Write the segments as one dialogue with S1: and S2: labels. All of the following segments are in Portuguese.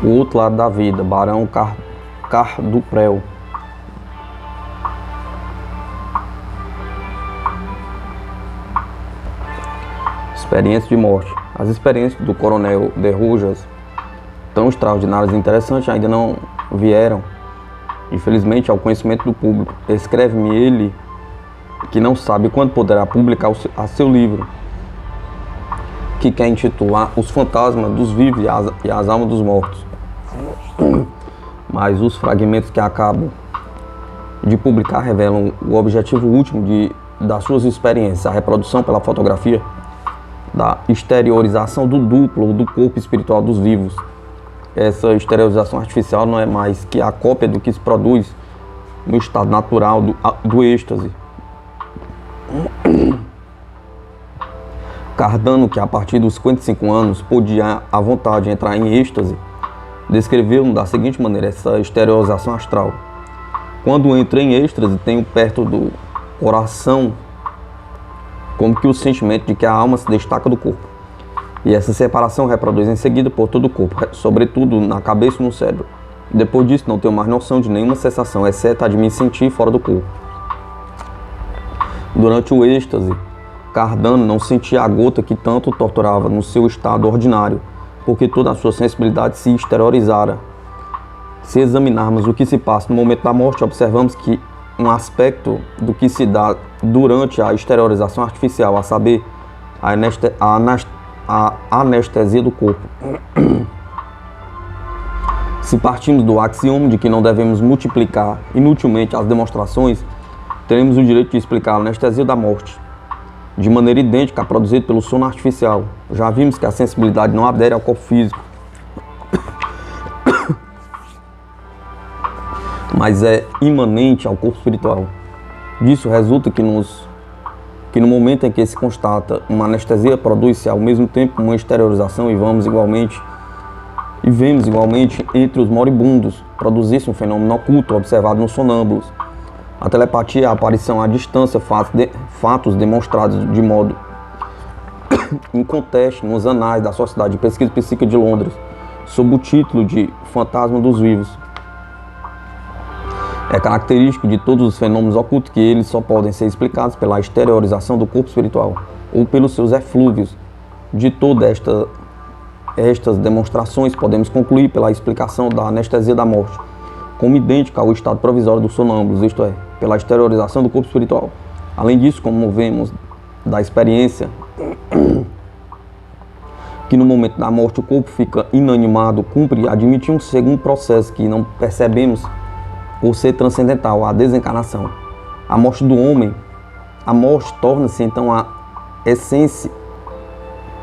S1: O Outro Lado da Vida, Barão Carduprel. Experiência de morte. As experiências do Coronel de Rojas, tão extraordinárias e interessantes, ainda não vieram, infelizmente, ao conhecimento do público. Escreve-me ele, que não sabe quando poderá publicar a seu livro, que quer intitular Os Fantasmas dos Vivos e as Almas dos Mortos. Mas os fragmentos que acabo de publicar revelam o objetivo último das suas experiências, a reprodução pela fotografia da exteriorização do duplo ou do corpo espiritual dos vivos. Essa exteriorização artificial não é mais que a cópia do que se produz no estado natural do êxtase. Cardano, que a partir dos 55 anos podia à vontade entrar em êxtase, descreveu da seguinte maneira essa exteriorização astral. Quando entro em êxtase, tenho perto do coração como que o sentimento de que a alma se destaca do corpo. E essa separação reproduz em seguida por todo o corpo, sobretudo na cabeça e no cérebro. Depois disso, não tenho mais noção de nenhuma sensação, exceto a de me sentir fora do corpo. Durante o êxtase, Cardano não sentia a gota que tanto o torturava no seu estado ordinário, porque toda a sua sensibilidade se exteriorizara. Se examinarmos o que se passa no momento da morte, observamos que um aspecto do que se dá durante a exteriorização artificial, a saber, a anestesia do corpo. Se partimos do axioma de que não devemos multiplicar inutilmente as demonstrações, teremos o direito de explicar a anestesia da morte de maneira idêntica à produzida pelo sono artificial. Já vimos que a sensibilidade não adere ao corpo físico, mas é imanente ao corpo espiritual. Disso resulta que no momento em que se constata uma anestesia, produz-se ao mesmo tempo uma exteriorização e vemos igualmente entre os moribundos produzir-se um fenômeno oculto observado nos sonâmbulos. A telepatia é a aparição à distância, fatos demonstrados de modo inconteste nos anais da Sociedade de Pesquisa Psíquica de Londres, sob o título de Fantasma dos Vivos. É característico de todos os fenômenos ocultos que eles só podem ser explicados pela exteriorização do corpo espiritual, ou pelos seus eflúvios. De todas estas demonstrações, podemos concluir pela explicação da anestesia da morte, como idêntica ao estado provisório dos sonâmbulos, isto é, pela exteriorização do corpo espiritual. Além disso, como vemos da experiência, que no momento da morte o corpo fica inanimado, cumpre admitir um segundo processo que não percebemos por ser transcendental, a desencarnação. A morte do homem, a morte torna-se então a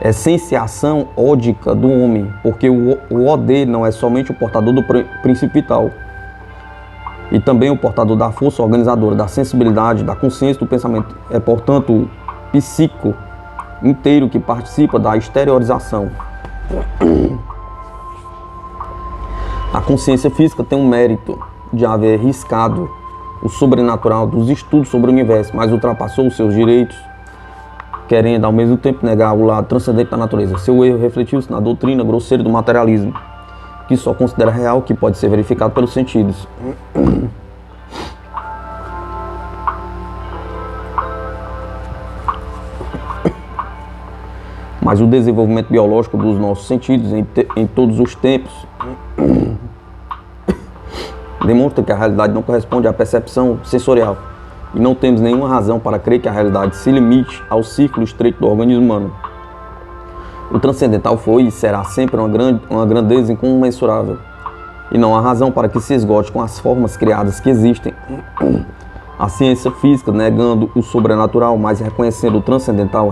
S1: essenciação ódica do homem, porque o ó dele não é somente o portador do princípio vital, e também o portador da força organizadora, da sensibilidade, da consciência do pensamento. É, portanto, o psíquico inteiro que participa da exteriorização. A consciência física tem um mérito de haver riscado o sobrenatural dos estudos sobre o universo, mas ultrapassou os seus direitos, querendo ao mesmo tempo negar o lado transcendente da natureza. Seu erro refletiu-se na doutrina grosseira do materialismo, que só considera real o que pode ser verificado pelos sentidos. Mas o desenvolvimento biológico dos nossos sentidos em todos os tempos demonstra que a realidade não corresponde à percepção sensorial, e não temos nenhuma razão para crer que a realidade se limite ao círculo estreito do organismo humano. O transcendental foi e será sempre uma grandeza incomensurável, e não há razão para que se esgote com as formas criadas que existem. A ciência física, negando o sobrenatural, mas reconhecendo o transcendental,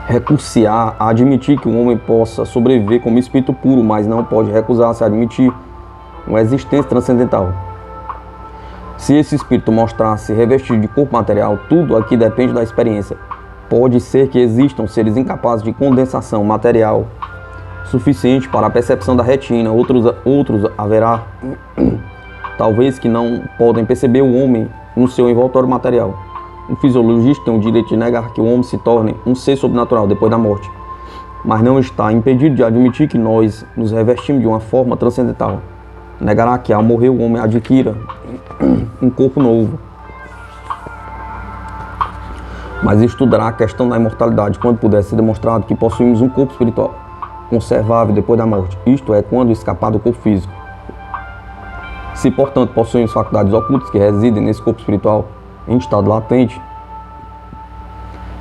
S1: recusar a admitir que um homem possa sobreviver como espírito puro, mas não pode recusar-se a admitir uma existência transcendental. Se esse espírito mostrar-se revestido de corpo material, tudo aqui depende da experiência. Pode ser que existam seres incapazes de condensação material suficiente para a percepção da retina, outros haverá, talvez, que não podem perceber o homem no seu envoltório material. Um fisiologista tem o direito de negar que o homem se torne um ser sobrenatural depois da morte. mas não está impedido de admitir que nós nos revestimos de uma forma transcendental. Negará que ao morrer o homem adquira um corpo novo, mas estudará a questão da imortalidade quando puder ser demonstrado que possuímos um corpo espiritual conservável depois da morte, isto é, quando escapar do corpo físico. Se, portanto, possuímos faculdades ocultas que residem nesse corpo espiritual em estado latente,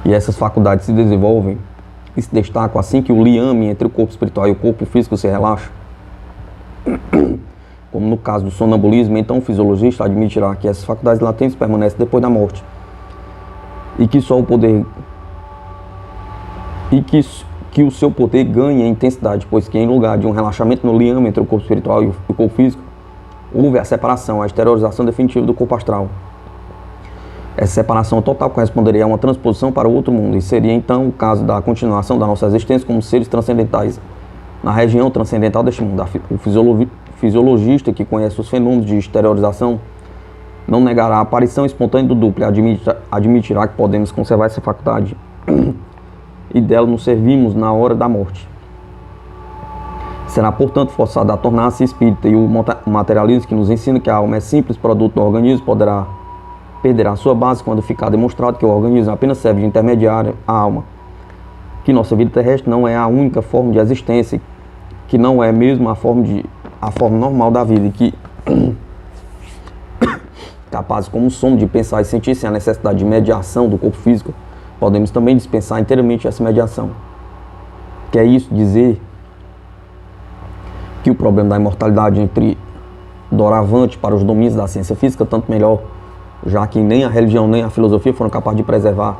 S1: e essas faculdades se desenvolvem e se destacam assim que o liame entre o corpo espiritual e o corpo físico se relaxa, como no caso do sonambulismo, então o fisiologista admitirá que essas faculdades latentes permanecem depois da morte e que só o poder que o seu poder ganha intensidade, pois que em lugar de um relaxamento no liame entre o corpo espiritual e o corpo físico, houve a separação, a exteriorização definitiva do corpo astral. Essa separação total corresponderia a uma transposição para o outro mundo e seria então o caso da continuação da nossa existência como seres transcendentais na região transcendental deste mundo. O fisiologista que conhece os fenômenos de exteriorização não negará a aparição espontânea do duplo e admitirá que podemos conservar essa faculdade e dela nos servimos na hora da morte. Será, portanto, forçado a tornar-se espírita, e o materialismo que nos ensina que a alma é simples produto do organismo perderá sua base quando ficar demonstrado que o organismo apenas serve de intermediário à alma, que nossa vida terrestre não é a única forma de existência, que não é mesmo a forma normal da vida, e que capazes como somos de pensar e sentir sem a necessidade de mediação do corpo físico, podemos também dispensar inteiramente essa mediação. Quer isso dizer que o problema da imortalidade entre doravante para os domínios da ciência física, tanto melhor, já que nem a religião nem a filosofia foram capazes de preservar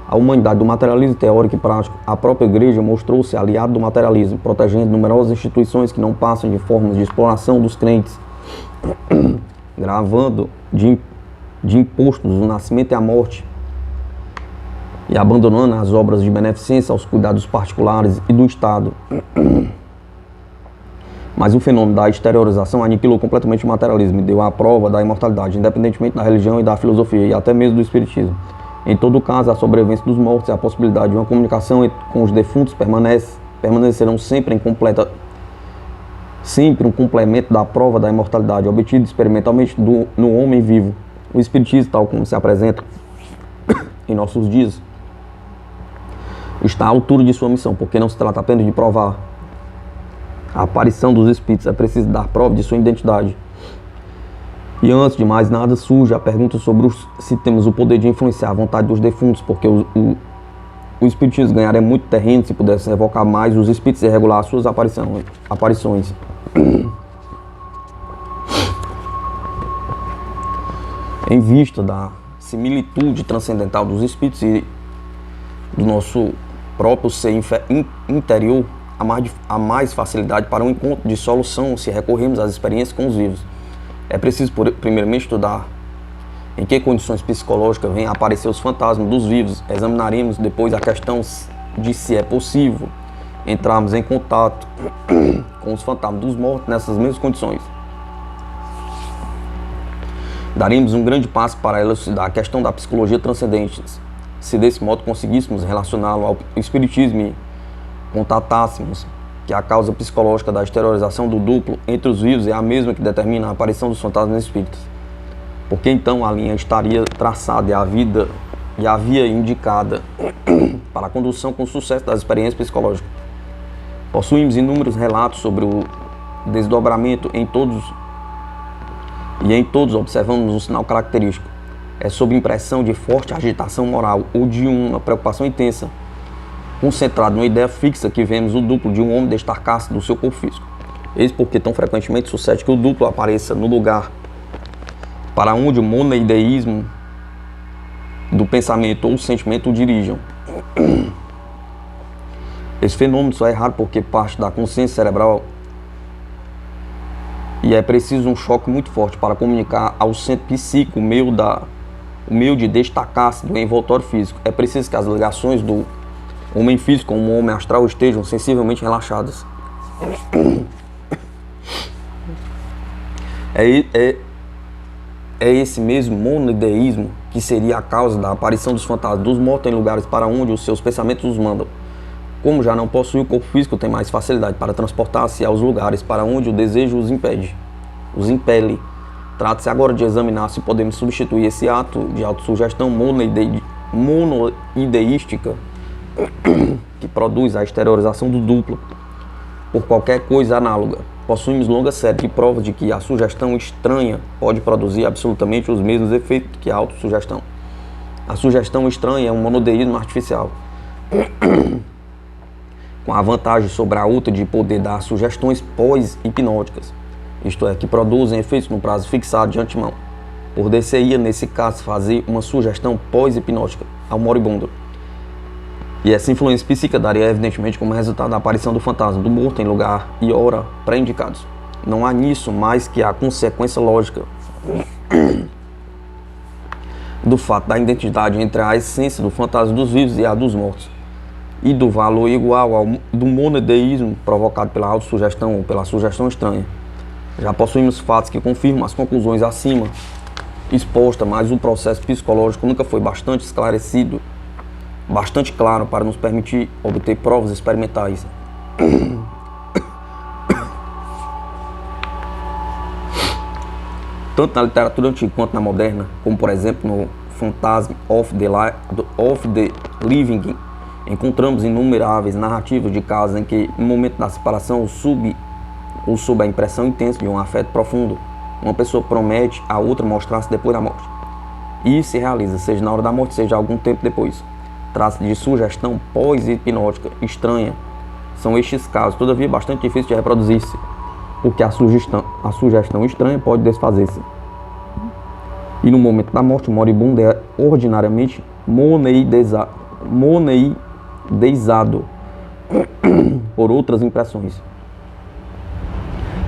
S1: a humanidade do materialismo teórico e prático. A própria igreja mostrou-se aliada do materialismo, protegendo numerosas instituições que não passam de formas de exploração dos crentes, gravando de impostos o nascimento e a morte, e abandonando as obras de beneficência aos cuidados particulares e do Estado. Mas o fenômeno da exteriorização aniquilou completamente o materialismo e deu a prova da imortalidade, independentemente da religião e da filosofia, e até mesmo do espiritismo. Em todo caso, a sobrevivência dos mortos e a possibilidade de uma comunicação com os defuntos permanecerão sempre um complemento da prova da imortalidade, obtido experimentalmente no homem vivo. O espiritismo, tal como se apresenta em nossos dias, está à altura de sua missão, porque não se trata apenas de provar a aparição dos espíritos, é preciso dar prova de sua identidade. E antes de mais nada surge a pergunta sobre se temos o poder de influenciar a vontade dos defuntos, porque o espiritismo ganharia muito terreno se pudesse evocar mais os espíritos e regular suas aparições. Em vista da similitude transcendental dos espíritos e do nosso próprio ser interior, há mais facilidade para um encontro de solução se recorrermos às experiências com os vivos. É preciso, primeiramente, estudar em que condições psicológicas vêm a aparecer os fantasmas dos vivos. Examinaremos depois a questão de se é possível entrarmos em contato com os fantasmas dos mortos nessas mesmas condições. Daremos um grande passo para elucidar a questão da psicologia transcendente, se desse modo conseguíssemos relacioná-lo ao espiritismo e contatássemos que a causa psicológica da exteriorização do duplo entre os vivos é a mesma que determina a aparição dos fantasmas espíritas. Porque então a linha estaria traçada e a via indicada para a condução com sucesso das experiências psicológicas. Possuímos inúmeros relatos sobre o desdobramento em todos observamos um sinal característico. É sob impressão de forte agitação moral ou de uma preocupação intensa, concentrado numa ideia fixa, que vemos o duplo de um homem destacar-se do seu corpo físico. Eis porque tão frequentemente sucede que o duplo apareça no lugar para onde o monoideísmo do pensamento ou sentimento o dirijam. Esse fenômeno só é raro porque parte da consciência cerebral e é preciso um choque muito forte para comunicar ao centro psíquico o meio de destacar-se do envoltório físico. É preciso que as ligações do homem físico com o homem astral estejam sensivelmente relaxadas. É esse mesmo monoideísmo que seria a causa da aparição dos fantasmas dos mortos em lugares para onde os seus pensamentos os mandam. Como já não possui o corpo físico, tem mais facilidade para transportar-se aos lugares para onde o desejo os impele. Trata-se agora de examinar se podemos substituir esse ato de autossugestão monoideística que produz a exteriorização do duplo por qualquer coisa análoga. Possuímos longa série de provas de que a sugestão estranha pode produzir absolutamente os mesmos efeitos que a autossugestão. A sugestão estranha é um monodeísmo artificial, com a vantagem sobre a outra de poder dar sugestões pós-hipnóticas, isto é, que produzem efeitos no prazo fixado de antemão. Poder-se-ia, nesse caso, fazer uma sugestão pós-hipnótica ao moribundo. E essa influência psíquica daria, evidentemente, como resultado a aparição do fantasma do morto em lugar e hora pré-indicados. Não há nisso mais que a consequência lógica do fato da identidade entre a essência do fantasma dos vivos e a dos mortos, e do valor igual ao do monodeísmo provocado pela autossugestão ou pela sugestão estranha. Já possuímos fatos que confirmam as conclusões acima expostas, mas o processo psicológico nunca foi bastante esclarecido, bastante claro para nos permitir obter provas experimentais. Tanto na literatura antiga quanto na moderna, como por exemplo no Phantasm of the Living, encontramos inumeráveis narrativas de casos em que, no momento da separação ou sob a impressão intensa de um afeto profundo, uma pessoa promete a outra mostrar-se depois da morte. E isso se realiza, seja na hora da morte, seja algum tempo depois. Trata-se de sugestão pós-hipnótica estranha. São estes casos, todavia, bastante difíceis de reproduzir-se, porque a sugestão estranha pode desfazer-se. E no momento da morte, o moribundo é ordinariamente monoideizado por outras impressões,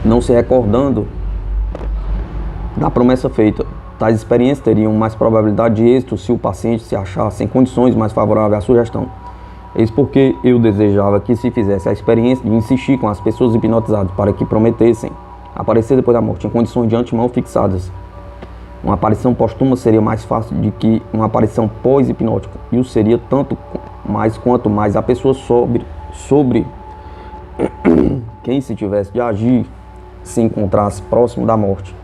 S1: não se recordando da promessa feita. Tais experiências teriam mais probabilidade de êxito se o paciente se achasse em condições mais favoráveis à sugestão. Eis porque eu desejava que se fizesse a experiência de insistir com as pessoas hipnotizadas para que prometessem aparecer depois da morte em condições de antemão fixadas. Uma aparição póstuma seria mais fácil do que uma aparição pós-hipnótica, e o seria tanto mais quanto mais a pessoa sobre quem se tivesse de agir se encontrasse próximo da morte.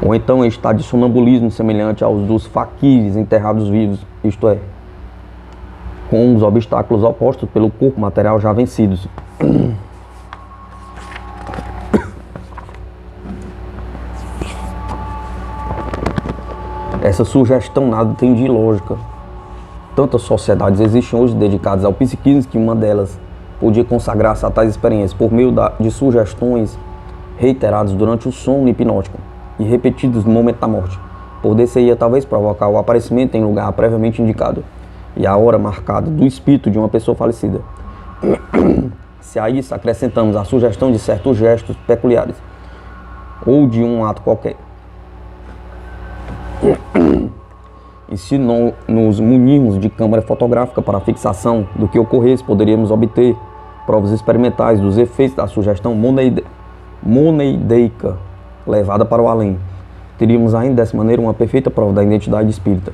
S1: Ou então em estado de sonambulismo semelhante aos dos faquires enterrados vivos, isto é, com os obstáculos opostos pelo corpo material já vencidos. Essa sugestão nada tem de lógica. Tantas sociedades existem hoje dedicadas ao psiquismo que uma delas podia consagrar-se a tais experiências por meio de sugestões reiteradas durante o sono hipnótico e repetidos no momento da morte. Poder-se-ia talvez provocar o aparecimento em lugar previamente indicado e a hora marcada do espírito de uma pessoa falecida. Se a isso acrescentamos a sugestão de certos gestos peculiares ou de um ato qualquer, e se não nos munirmos de câmera fotográfica para a fixação do que ocorresse, poderíamos obter provas experimentais dos efeitos da sugestão monoideica levada para o além. Teríamos ainda dessa maneira uma perfeita prova da identidade espírita.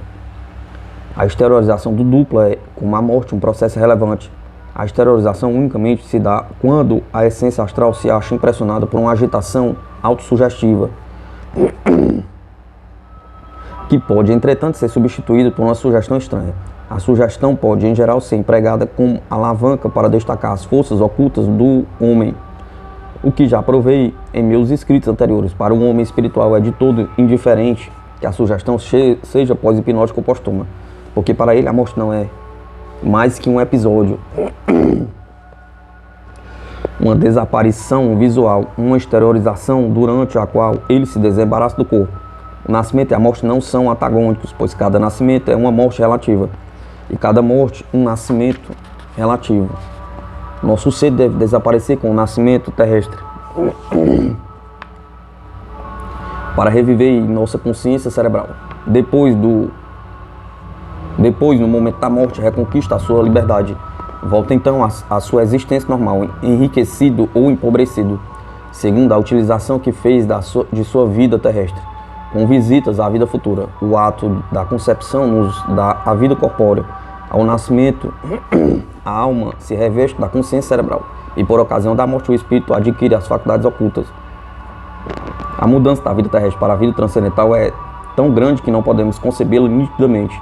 S1: A exteriorização do duplo é, como a morte, um processo relevante. A exteriorização unicamente se dá quando a essência astral se acha impressionada por uma agitação autossugestiva, que pode, entretanto, ser substituída por uma sugestão estranha. A sugestão pode, em geral, ser empregada como alavanca para destacar as forças ocultas do homem. O que já provei em meus escritos anteriores. Para o homem espiritual é de todo indiferente que a sugestão seja pós-hipnótica ou póstuma, porque para ele a morte não é mais que um episódio, uma desaparição visual, uma exteriorização durante a qual ele se desembaraça do corpo. O nascimento e a morte não são antagônicos, pois cada nascimento é uma morte relativa e cada morte um nascimento relativo. Nosso ser deve desaparecer com o nascimento terrestre para reviver em nossa consciência cerebral. Depois, no momento da morte, reconquista a sua liberdade. Volta então à sua existência normal, enriquecido ou empobrecido, segundo a utilização que fez de sua vida terrestre, com visitas à vida futura. O ato da concepção nos dá a vida corpórea, Ao nascimento, a alma se reveste da consciência cerebral e por ocasião da morte o espírito adquire as faculdades ocultas. A mudança da vida terrestre para a vida transcendental é tão grande que não podemos concebê-la nitidamente.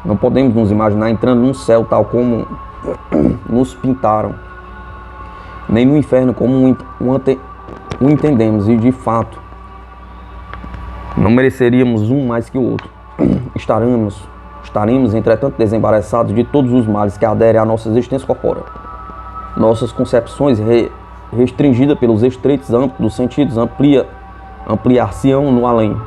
S1: Não podemos nos imaginar entrando num céu tal como nos pintaram, nem no inferno como o entendemos, e de fato não mereceríamos um mais que o outro. Estaremos, entretanto, desembaraçados de todos os males que aderem à nossa existência corpórea. Nossas concepções restringidas pelos estreitos âmbitos dos sentidos ampliar-se-ão no além.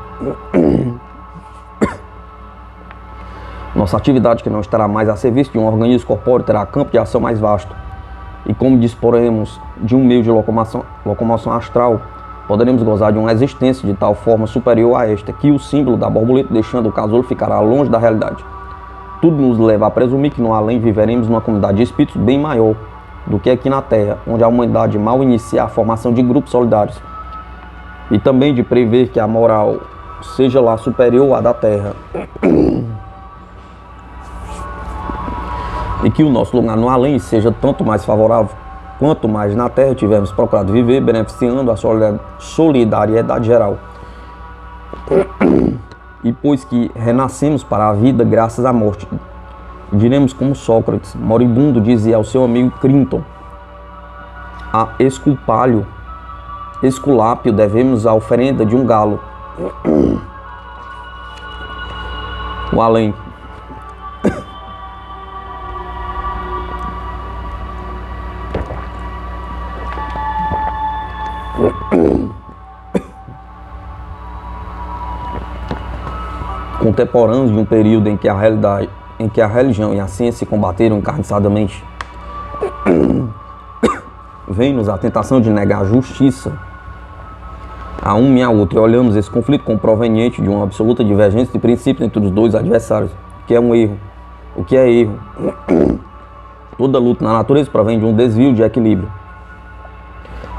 S1: Nossa atividade, que não estará mais a serviço de um organismo corpóreo, terá campo de ação mais vasto. E como disporemos de um meio de locomoção astral, poderemos gozar de uma existência de tal forma superior a esta, que o símbolo da borboleta deixando o casulo ficará longe da realidade. Tudo nos leva a presumir que no além viveremos numa comunidade de espíritos bem maior do que aqui na Terra, onde a humanidade mal inicia a formação de grupos solidários, e também de prever que a moral seja lá superior à da Terra, e que o nosso lugar no além seja tanto mais favorável quanto mais na Terra tivermos procurado viver beneficiando a solidariedade geral. E pois que renascemos para a vida graças à morte, diremos como Sócrates, moribundo, dizia ao seu amigo Crinton: a Esculápio devemos a oferenda de um galo. O além. Contemporâneos de um período em que a religião e a ciência se combateram encarniçadamente, vem-nos a tentação de negar a justiça a um e a outro, e olhamos esse conflito como proveniente de uma absoluta divergência de princípios entre os dois adversários, que é um erro. O que é erro? Toda luta na natureza provém de um desvio de equilíbrio.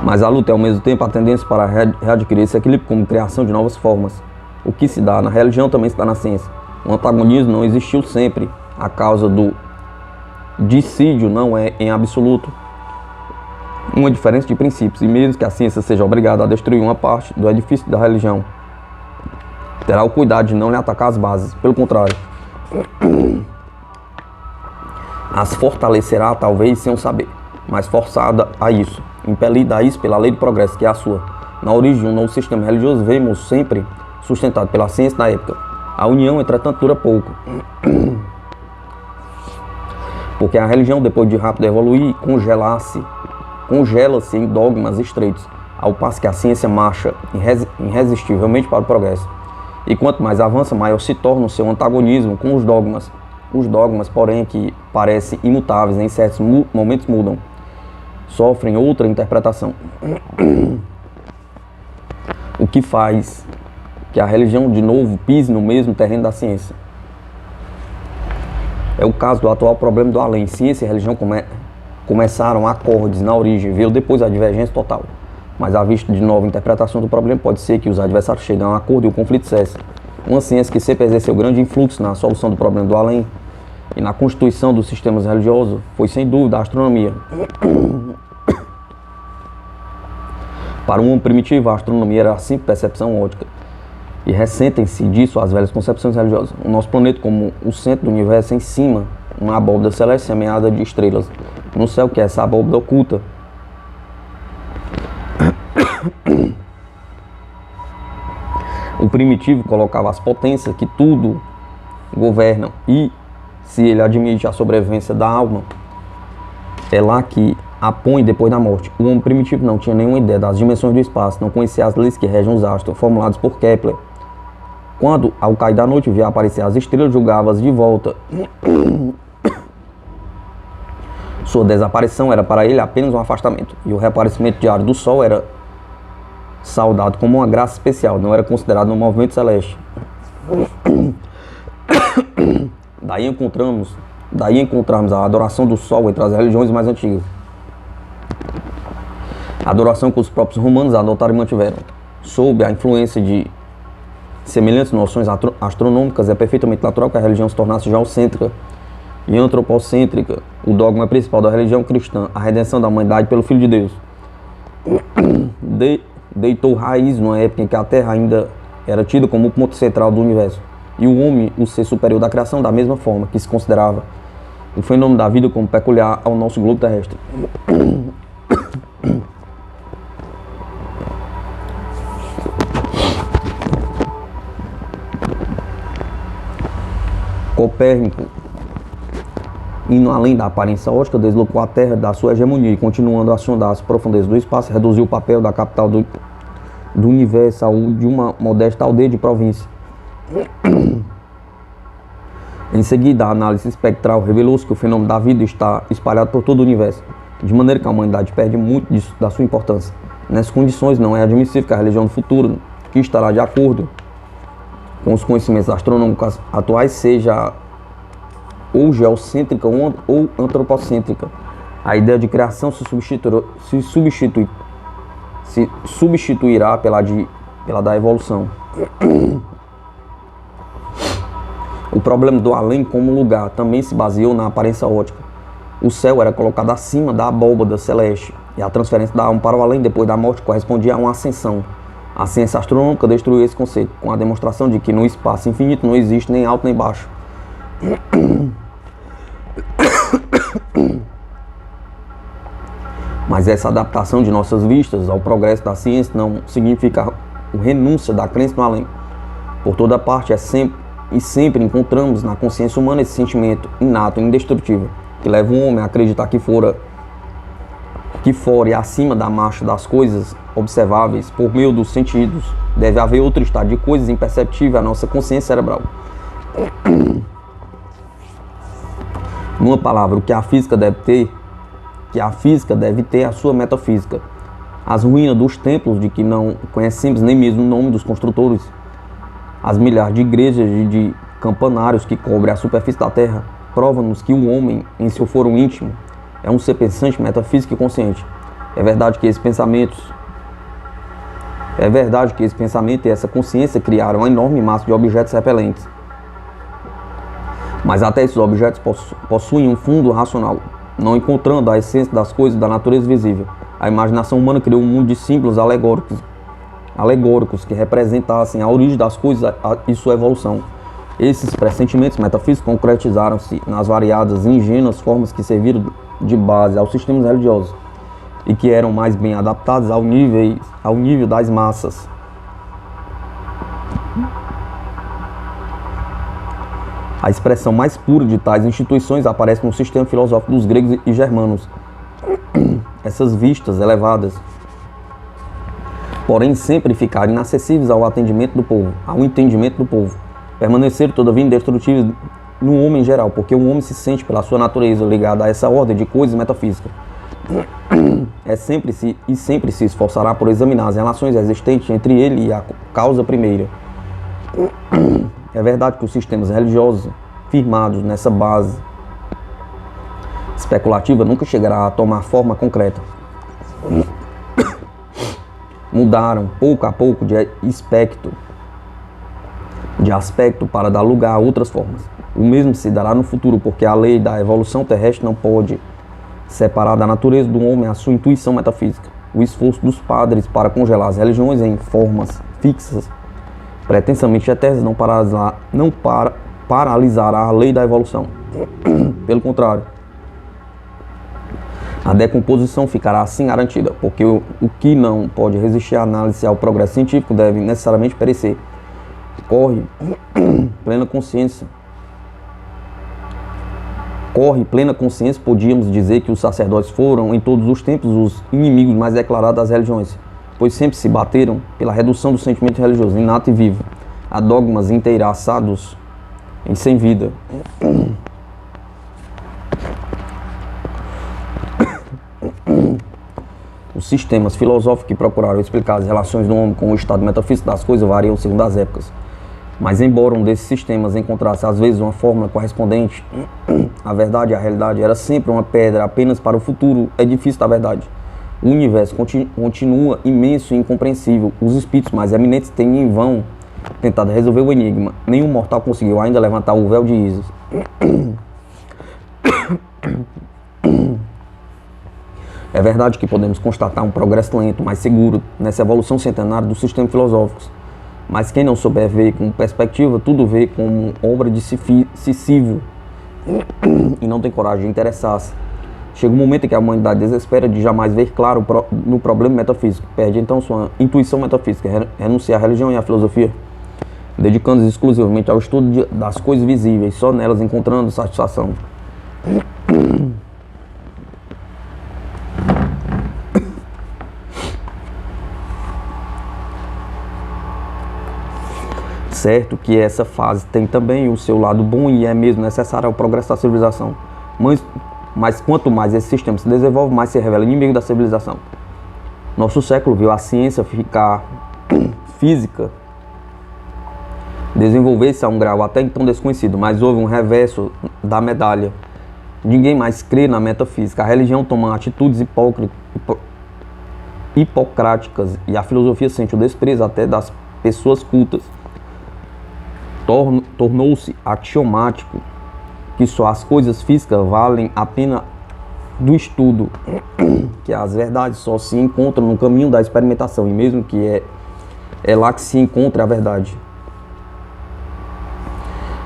S1: Mas a luta é ao mesmo tempo a tendência para readquirir esse equilíbrio como criação de novas formas. O que se dá na religião também se dá na ciência. O antagonismo não existiu sempre. A causa do dissídio não é, em absoluto, uma diferença de princípios. E mesmo que a ciência seja obrigada a destruir uma parte do edifício da religião, terá o cuidado de não lhe atacar as bases. Pelo contrário, as fortalecerá talvez sem o saber, mas forçada a isso, impelida a isso pela lei do progresso, que é a sua. Na origem de um novo sistema religioso, vemos sempre sustentado pela ciência na época. A união, entretanto, dura pouco, porque a religião, depois de rápido evoluir, congela-se em dogmas estreitos, ao passo que a ciência marcha irresistivelmente para o progresso. E quanto mais avança, maior se torna o seu antagonismo com os dogmas. Os dogmas, porém, que parecem imutáveis, em certos momentos mudam, sofrem outra interpretação. O que faz que a religião de novo pise no mesmo terreno da ciência. É o caso do atual problema do além. Ciência e religião começaram acordes na origem, veio depois a divergência total. Mas à vista de nova interpretação do problema, pode ser que os adversários cheguem a um acordo e o conflito cesse. Uma ciência que sempre exerceu grande influxo na solução do problema do além e na constituição dos sistemas religiosos foi sem dúvida a astronomia. Para um homem primitivo, a astronomia era a simples percepção óptica. E ressentem-se disso as velhas concepções religiosas. O nosso planeta, como o centro do universo, em cima, uma abóbada celeste semeada de estrelas. No céu, que é essa abóbada oculta. O primitivo colocava as potências que tudo governam, e se ele admite a sobrevivência da alma, é lá que a põe depois da morte. O homem primitivo não tinha nenhuma ideia das dimensões do espaço, não conhecia as leis que regem os astros, formulados por Kepler. Quando, ao cair da noite, via aparecer as estrelas, julgava-as de volta. Sua desaparição era para ele apenas um afastamento, e o reaparecimento diário do Sol era saudado como uma graça especial, não era considerado um movimento celeste. Daí encontramos a adoração do Sol entre as religiões mais antigas. A adoração que os próprios romanos adotaram e mantiveram. Sob a influência de semelhantes noções astronômicas, é perfeitamente natural que a religião se tornasse geocêntrica e antropocêntrica, o dogma principal da religião cristã, a redenção da humanidade pelo Filho de Deus, deitou raiz numa época em que a Terra ainda era tida como o ponto central do universo, e o homem o ser superior da criação, da mesma forma que se considerava o fenômeno da vida como peculiar ao nosso globo terrestre. Copérnico, indo além da aparência ótica, deslocou a Terra da sua hegemonia e, continuando a sondar as profundezas do espaço, reduziu o papel da capital do universo ao de uma modesta aldeia de província. Em seguida, a análise espectral revelou-se que o fenômeno da vida está espalhado por todo o universo, de maneira que a humanidade perde muito da sua importância. Nessas condições, não é admissível que a religião do futuro, que estará de acordo com os conhecimentos astronômicos atuais, seja ou geocêntrica ou antropocêntrica. A ideia de criação se substituirá pela da evolução. O problema do além como lugar também se baseou na aparência ótica. O céu era colocado acima da abóbada celeste, e a transferência da alma para o além depois da morte correspondia a uma ascensão. A ciência astronômica destruiu esse conceito, com a demonstração de que no espaço infinito não existe nem alto nem baixo. Mas essa adaptação de nossas vistas ao progresso da ciência não significa o renúncia da crença no além. Por toda parte sempre encontramos na consciência humana esse sentimento inato e indestrutível que leva o homem a acreditar que fora e acima da marcha das coisas observáveis por meio dos sentidos deve haver outro estado de coisas imperceptível à nossa consciência cerebral. Numa palavra, o que a física deve ter a sua metafísica. As ruínas dos templos de que não conhecemos nem mesmo o nome dos construtores, as milhares de igrejas e de campanários que cobrem a superfície da terra, provam-nos que o homem, em seu foro íntimo, é um ser pensante, metafísico e consciente. É verdade que esse pensamento e essa consciência criaram uma enorme massa de objetos repelentes. Mas até esses objetos possuem um fundo racional, não encontrando a essência das coisas da natureza visível. A imaginação humana criou um mundo de símbolos alegóricos que representassem a origem das coisas e sua evolução. Esses pressentimentos metafísicos concretizaram-se nas variadas e ingênuas formas que serviram de base aos sistemas religiosos e que eram mais bem adaptados ao nível das massas. A expressão mais pura de tais instituições aparece no sistema filosófico dos gregos e germanos. Essas vistas elevadas, porém, sempre ficaram inacessíveis ao entendimento do povo, permaneceram todavia indestrutíveis no homem em geral, porque o homem se sente pela sua natureza ligado a essa ordem de coisas metafísicas. Sempre se esforçará por examinar as relações existentes entre ele e a causa primeira. É verdade que os sistemas religiosos firmados nessa base especulativa nunca chegará a tomar forma concreta. Mudaram pouco a pouco de aspecto para dar lugar a outras formas. O mesmo se dará no futuro, porque a lei da evolução terrestre não pode separar da natureza do homem a sua intuição metafísica. O esforço dos padres para congelar as religiões em formas fixas, pretensamente eternas, não paralisará a lei da evolução. Pelo contrário, a decomposição ficará assim garantida, porque o que não pode resistir à análise ao progresso científico deve necessariamente perecer. Corre plena consciência, podíamos dizer que os sacerdotes foram, em todos os tempos, os inimigos mais declarados das religiões, pois sempre se bateram pela redução do sentimento religioso, inato e vivo, a dogmas inteiraçados em sem vida. Os sistemas filosóficos que procuraram explicar as relações do homem com o estado metafísico das coisas variam segundo as épocas. Mas embora um desses sistemas encontrasse às vezes uma fórmula correspondente, a verdade e a realidade era sempre uma pedra apenas para o futuro edifício da verdade. O universo continua imenso e incompreensível. Os espíritos mais eminentes têm em vão tentado resolver o enigma. Nenhum mortal conseguiu ainda levantar o véu de Ísis. É verdade que podemos constatar um progresso lento, mas seguro, nessa evolução centenária dos sistemas filosóficos. Mas quem não souber ver com perspectiva, tudo vê como obra de Sísifo e não tem coragem de interessar-se. Chega um momento em que a humanidade desespera de jamais ver claro no problema metafísico. Perde então sua intuição metafísica, renuncia à religião e à filosofia, dedicando-se exclusivamente ao estudo das coisas visíveis, só nelas encontrando satisfação. Certo que essa fase tem também o seu lado bom e é mesmo necessário ao progresso da civilização. Mas quanto mais esse sistema se desenvolve, mais se revela inimigo da civilização. Nosso século viu a ciência física desenvolver-se a um grau até então desconhecido, mas houve um reverso da medalha. Ninguém mais crê na metafísica. A religião toma atitudes hipocráticas e a filosofia sente o desprezo até das pessoas cultas. Tornou-se axiomático que só as coisas físicas valem a pena do estudo, que as verdades só se encontram no caminho da experimentação, e mesmo que é lá que se encontre a verdade.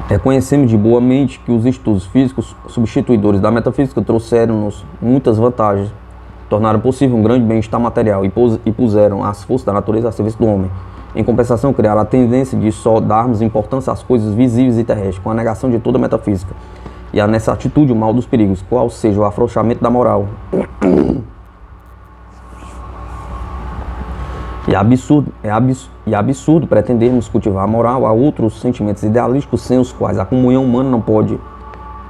S1: Reconhecemos de boa mente que os estudos físicos substituidores da metafísica trouxeram-nos muitas vantagens, tornaram possível um grande bem-estar material e puseram as forças da natureza a serviço do homem. Em compensação, criaram a tendência de só darmos importância às coisas visíveis e terrestres, com a negação de toda a metafísica. E há nessa atitude o mal dos perigos, qual seja o afrouxamento da moral. É absurdo pretendermos cultivar a moral a outros sentimentos idealísticos sem os quais a comunhão humana não pode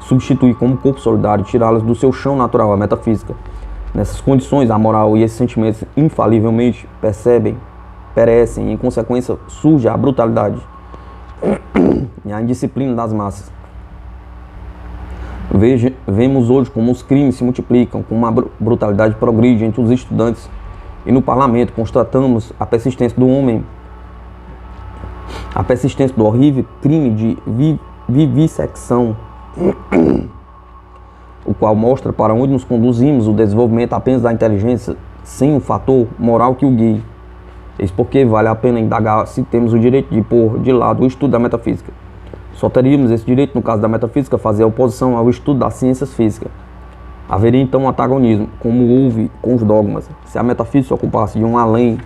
S1: substituir como corpo solidário e tirá-los do seu chão natural, a metafísica. Nessas condições, a moral e esses sentimentos infalivelmente perecem e, em consequência, surge a brutalidade e a indisciplina das massas. Vemos hoje como os crimes se multiplicam, como a brutalidade progride entre os estudantes e no parlamento. Constatamos a persistência do homem, a persistência do horrível crime de vivissecção, o qual mostra para onde nos conduzimos o desenvolvimento apenas da inteligência, sem um fator moral que o guie. Eis porque vale a pena indagar se temos o direito de pôr de lado o estudo da metafísica. Só teríamos esse direito, no caso da metafísica, fazer oposição ao estudo das ciências físicas. Haveria então um antagonismo, como houve com os dogmas. Se a metafísica ocupasse de um além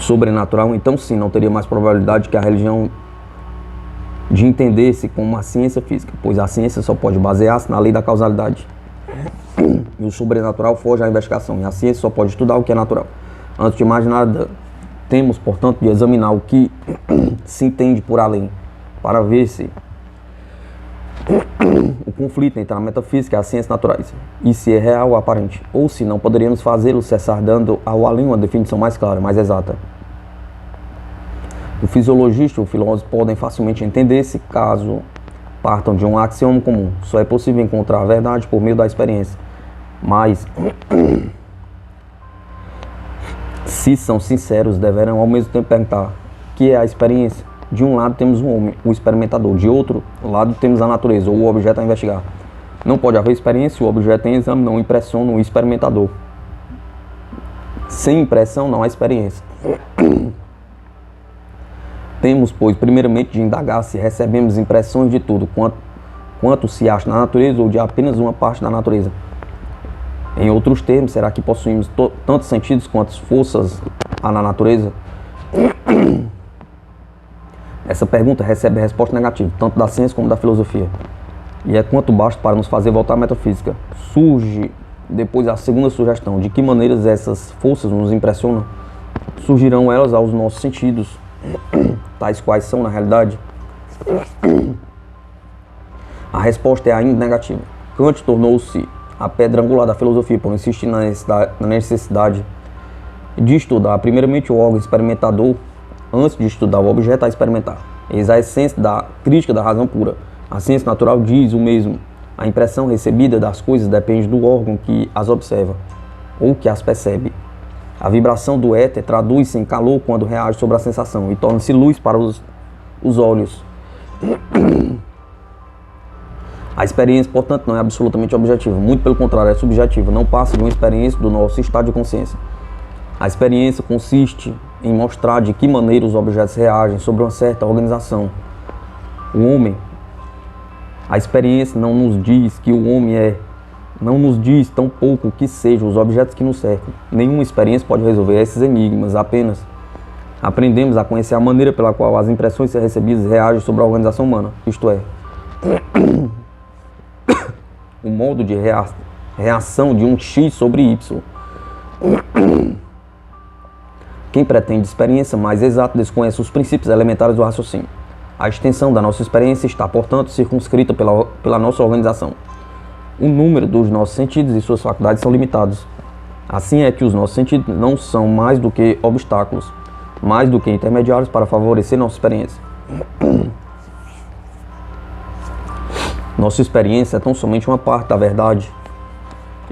S1: sobrenatural, então sim, não teria mais probabilidade que a religião de entender-se como uma ciência física, pois a ciência só pode basear-se na lei da causalidade. E o sobrenatural foge à investigação, e a ciência só pode estudar o que é natural. Antes de mais nada, temos, portanto, de examinar o que se entende por além, para ver se o conflito entre a metafísica e as ciências naturais, e se é real ou aparente, ou se não poderíamos fazê-lo cessar dando ao além uma definição mais clara, mais exata. O fisiologista e o filósofo podem facilmente entender-se caso partam de um axioma comum. Só é possível encontrar a verdade por meio da experiência. Mas, se são sinceros, deverão ao mesmo tempo perguntar: o que é a experiência? De um lado temos o homem, o experimentador. De outro lado temos a natureza, ou o objeto a investigar. Não pode haver experiência se o objeto em exame não impressiona o experimentador. Sem impressão não há experiência. Temos, pois, primeiramente de indagar se recebemos impressões de tudo, quanto se acha na natureza ou de apenas uma parte da natureza. Em outros termos, será que possuímos tantos sentidos quanto forças há na natureza? Essa pergunta recebe resposta negativa, tanto da ciência como da filosofia. E é quanto basta para nos fazer voltar à metafísica. Surge depois a segunda sugestão: de que maneiras essas forças nos impressionam? Surgirão elas aos nossos sentidos, tais quais são na realidade? A resposta é ainda negativa. Kant tornou-se a pedra angular da filosofia por insistir na necessidade de estudar primeiramente o órgão experimentador antes de estudar o objeto a experimentar. Eis a essência da crítica da razão pura. A ciência natural diz o mesmo. A impressão recebida das coisas depende do órgão que as observa ou que as percebe. A vibração do éter traduz-se em calor quando reage sobre a sensação e torna-se luz para os os olhos. A experiência, portanto, não é absolutamente objetiva, muito pelo contrário, é subjetiva, não passa de uma experiência do nosso estado de consciência. A experiência consiste em mostrar de que maneira os objetos reagem sobre uma certa organização. O homem, a experiência não nos diz que o homem é, não nos diz tão pouco que sejam os objetos que nos cercam. Nenhuma experiência pode resolver esses enigmas, apenas aprendemos a conhecer a maneira pela qual as impressões recebidas reagem sobre a organização humana, isto é, o modo de reação de um X sobre Y. Quem pretende experiência mais exata desconhece os princípios elementares do raciocínio. A extensão da nossa experiência está, portanto, circunscrita pela nossa organização. O número dos nossos sentidos e suas faculdades são limitados. Assim é que os nossos sentidos não são mais do que obstáculos, mais do que intermediários para favorecer nossa experiência. Nossa experiência é tão somente uma parte da verdade,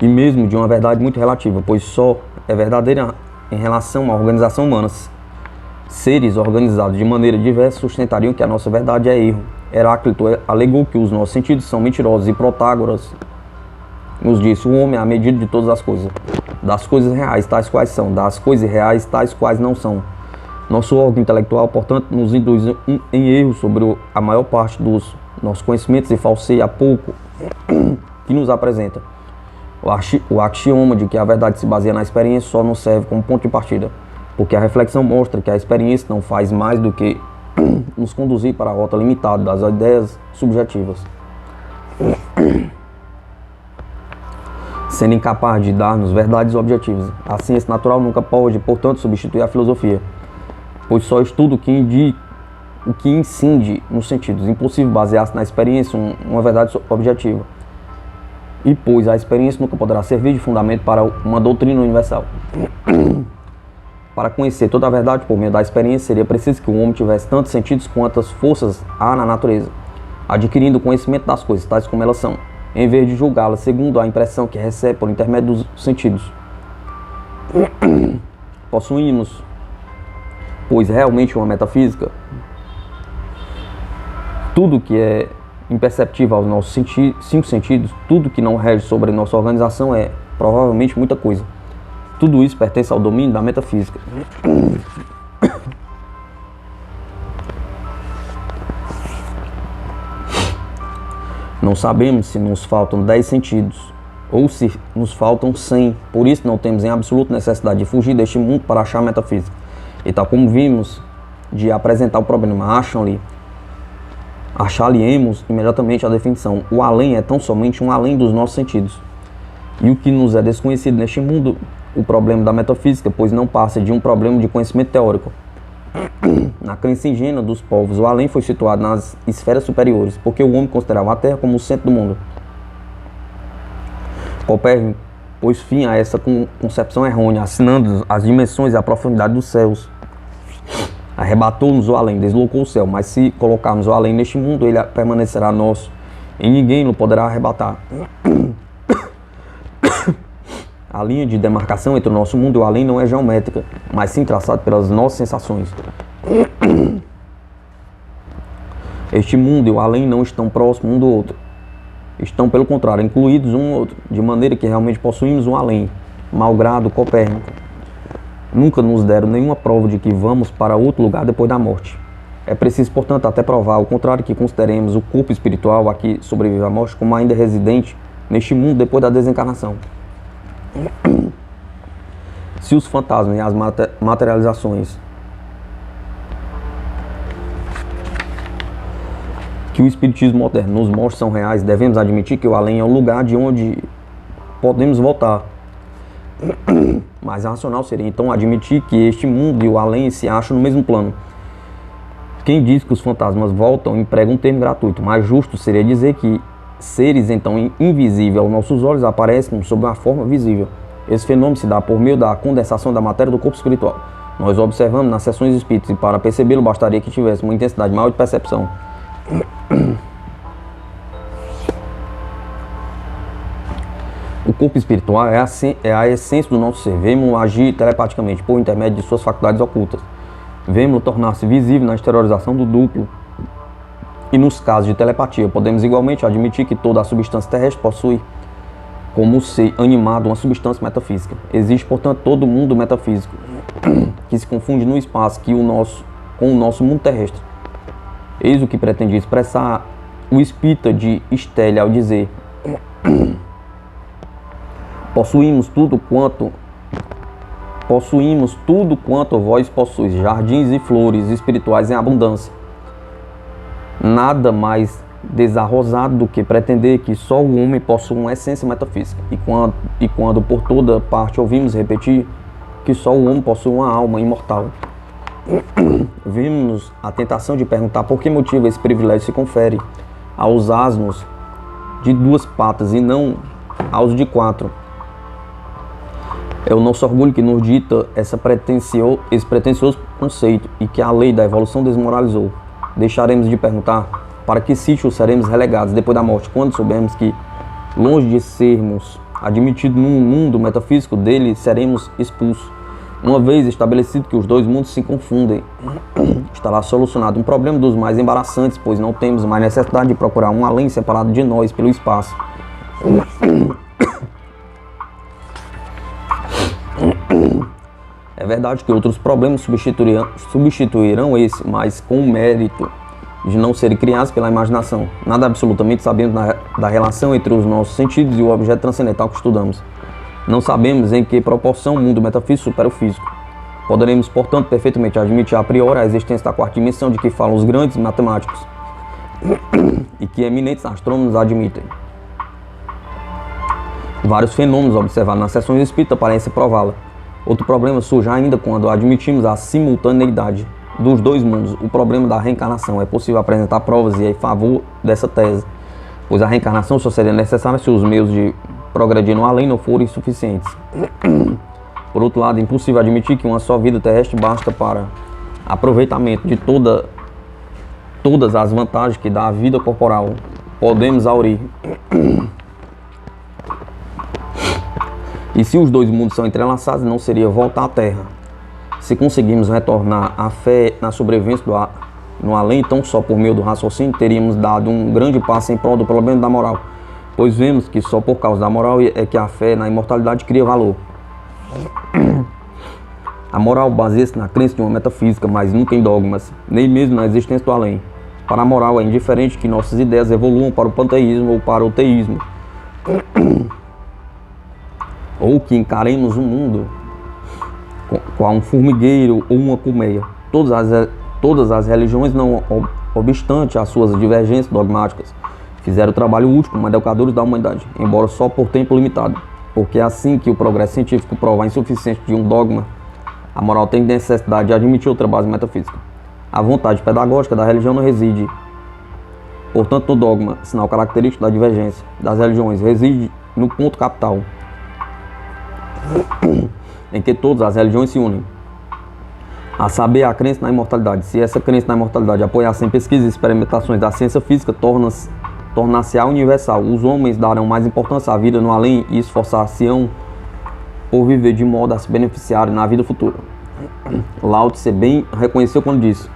S1: e mesmo de uma verdade muito relativa, pois só é verdadeira em relação à organização humana. Seres organizados de maneira diversa sustentariam que a nossa verdade é erro. Heráclito alegou que os nossos sentidos são mentirosos, e Protágoras nos disse: o homem é a medida de todas as coisas, das coisas reais tais quais são, das coisas reais tais quais não são. Nosso órgão intelectual, portanto, nos induz em erro sobre a maior parte dos nossos conhecimentos e falseia pouco que nos apresenta. O axioma de que a verdade se baseia na experiência só nos serve como ponto de partida, porque a reflexão mostra que a experiência não faz mais do que nos conduzir para a rota limitada das ideias subjetivas, sendo incapaz de dar-nos verdades objetivas. A ciência natural nunca pode, portanto, substituir a filosofia, pois só estuda o que incide nos sentidos. Impossível basear-se na experiência uma verdade objetiva, e pois a experiência nunca poderá servir de fundamento para uma doutrina universal. Para conhecer toda a verdade por meio da experiência, seria preciso que o homem tivesse tantos sentidos quantas forças há na natureza, adquirindo o conhecimento das coisas tais como elas são, em vez de julgá-las segundo a impressão que recebe por intermédio dos sentidos. Possuímos, pois, realmente uma metafísica. Tudo que é imperceptível aos nossos cinco sentidos, tudo que não rege sobre nossa organização é provavelmente muita coisa. Tudo isso pertence ao domínio da metafísica. Não sabemos se nos faltam 10 sentidos ou se nos faltam 100. Por isso não temos em absoluto necessidade de fugir deste mundo para achar a metafísica. E tal como vimos de apresentar o problema, achar-lhe-emos imediatamente a definição. O além é tão somente um além dos nossos sentidos. E o que nos é desconhecido neste mundo, o problema da metafísica, pois não passa de um problema de conhecimento teórico. Na crença ingênua dos povos, o além foi situado nas esferas superiores, porque o homem considerava a Terra como o centro do mundo. Copérnico pôs fim a essa concepção errônea, assinando as dimensões e a profundidade dos céus. Arrebatou-nos o além, deslocou o céu, mas se colocarmos o além neste mundo, ele permanecerá nosso, e ninguém o poderá arrebatar. A linha de demarcação entre o nosso mundo e o além não é geométrica, mas sim traçada pelas nossas sensações. Este mundo e o além não estão próximos um do outro. Estão, pelo contrário, incluídos um no outro, de maneira que realmente possuímos um além, malgrado Copérnico. Nunca nos deram nenhuma prova de que vamos para outro lugar depois da morte. É preciso, portanto, até provar ao contrário, que consideremos o corpo espiritual a que sobrevive à morte como ainda residente neste mundo depois da desencarnação. Se os fantasmas e as materializações que o espiritismo moderno nos mostra são reais, devemos admitir que o além é o lugar de onde podemos voltar. Mais racional seria então admitir que este mundo e o além se acham no mesmo plano. Quem diz que os fantasmas voltam emprega um termo gratuito. Mais justo seria dizer que seres então invisíveis aos nossos olhos aparecem sob uma forma visível. Esse fenômeno se dá por meio da condensação da matéria do corpo espiritual. Nós observamos nas sessões espíritas, e para percebê-lo bastaria que tivéssemos uma intensidade maior de percepção. O corpo espiritual é a essência do nosso ser. Vemos-lo agir telepaticamente por intermédio de suas faculdades ocultas. Vemos-lo tornar-se visível na exteriorização do duplo E nos casos de telepatia, podemos igualmente admitir que toda a substância terrestre possui, como ser animado, uma substância metafísica. Existe, portanto, todo o mundo metafísico, que se confunde no espaço com o nosso mundo terrestre. Eis o que pretendia expressar o espírita de Estélio ao dizer: possuímos tudo quanto vós possuis, jardins e flores espirituais em abundância. Nada mais desarrosado do que pretender que só o homem possua uma essência metafísica. E quando por toda parte ouvimos repetir que só o homem possui uma alma imortal, vimos a tentação de perguntar por que motivo esse privilégio se confere aos asnos de 2 patas e não aos de 4. É o nosso orgulho que nos dita esse pretensioso conceito e que a lei da evolução desmoralizou. Deixaremos de perguntar para que sítio seremos relegados depois da morte, quando soubermos que, longe de sermos admitidos num mundo metafísico, dele seremos expulsos. Uma vez estabelecido que os 2 mundos se confundem, estará solucionado um problema dos mais embaraçantes, pois não temos mais necessidade de procurar um além separado de nós pelo espaço. É verdade que outros problemas substituirão esse, mas com o mérito de não serem criados pela imaginação. Nada absolutamente sabemos da relação entre os nossos sentidos e o objeto transcendental que estudamos. Não sabemos em que proporção o mundo metafísico supera o físico. Poderemos, portanto, perfeitamente admitir a priori a existência da 4ª dimensão de que falam os grandes matemáticos e que eminentes astrônomos admitem. Vários fenômenos observados nas sessões espíritas parecem prová-la. Outro problema surge ainda quando admitimos a simultaneidade dos 2 mundos. O problema da reencarnação. É possível apresentar provas em favor dessa tese, pois a reencarnação só seria necessária se os meios de progredir no além não forem suficientes. Por outro lado, é impossível admitir que uma só vida terrestre basta para aproveitamento de todas as vantagens que dá a vida corporal. Podemos aurir. E se os 2 mundos são entrelaçados, não seria voltar à Terra. Se conseguirmos retornar a fé na sobrevivência no além, então só por meio do raciocínio, teríamos dado um grande passo em prol do problema da moral, pois vemos que só por causa da moral é que a fé na imortalidade cria valor. A moral baseia-se na crença de uma metafísica, mas nunca em dogmas, nem mesmo na existência do além. Para a moral é indiferente que nossas ideias evoluam para o panteísmo ou para o teísmo, ou que encaremos o mundo com um formigueiro ou uma colmeia. Todas as religiões, não obstante as suas divergências dogmáticas, fizeram o trabalho útil como educadores da humanidade, embora só por tempo limitado, porque é assim que o progresso científico prova a insuficiência de um dogma, a moral tem necessidade de admitir outra base metafísica. A vontade pedagógica da religião não reside, portanto, no dogma, sinal característico da divergência das religiões, reside no ponto capital, em que todas as religiões se unem, a saber, a crença na imortalidade. Se essa crença na imortalidade apoiasse em pesquisas e experimentações da ciência física, torna-se-á universal. Os homens darão mais importância à vida no além e esforçar-se-ão por viver de modo a se beneficiarem na vida futura. Lao Tse bem reconheceu quando disse: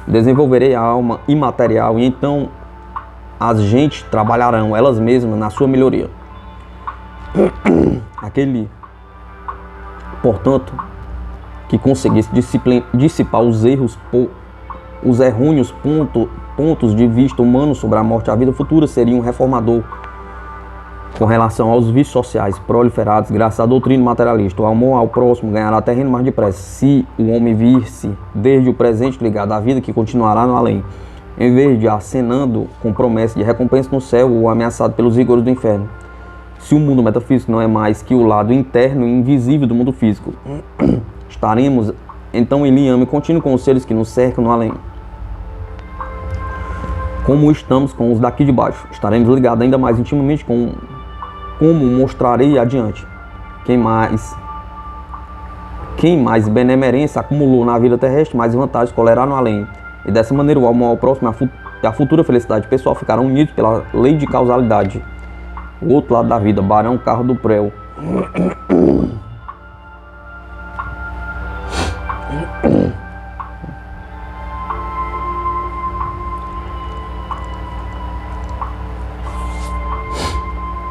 S1: desenvolverei a alma imaterial e então as gentes trabalharão elas mesmas na sua melhoria. Aquele, portanto, que conseguisse dissipar os errôneos pontos de vista humanos sobre a morte e a vida futura seria um reformador com relação aos vícios sociais proliferados graças à doutrina materialista. O amor ao próximo ganhará terreno mais depressa se o homem vir-se desde o presente ligado à vida que continuará no além, em vez de acenando com promessa de recompensa no céu ou ameaçado pelos rigores do inferno. Se o mundo metafísico não é mais que o lado interno e invisível do mundo físico, estaremos então em liame contínuo com os seres que nos cercam no além. Como estamos com os daqui de baixo, estaremos ligados ainda mais intimamente com como mostrarei adiante. Quem mais benemerência acumulou na vida terrestre, mais vantagens colherá no além. E dessa maneira o amor ao próximo e a futura felicidade pessoal ficarão unidos pela lei de causalidade. O outro lado da vida, Barão Carro do Prel.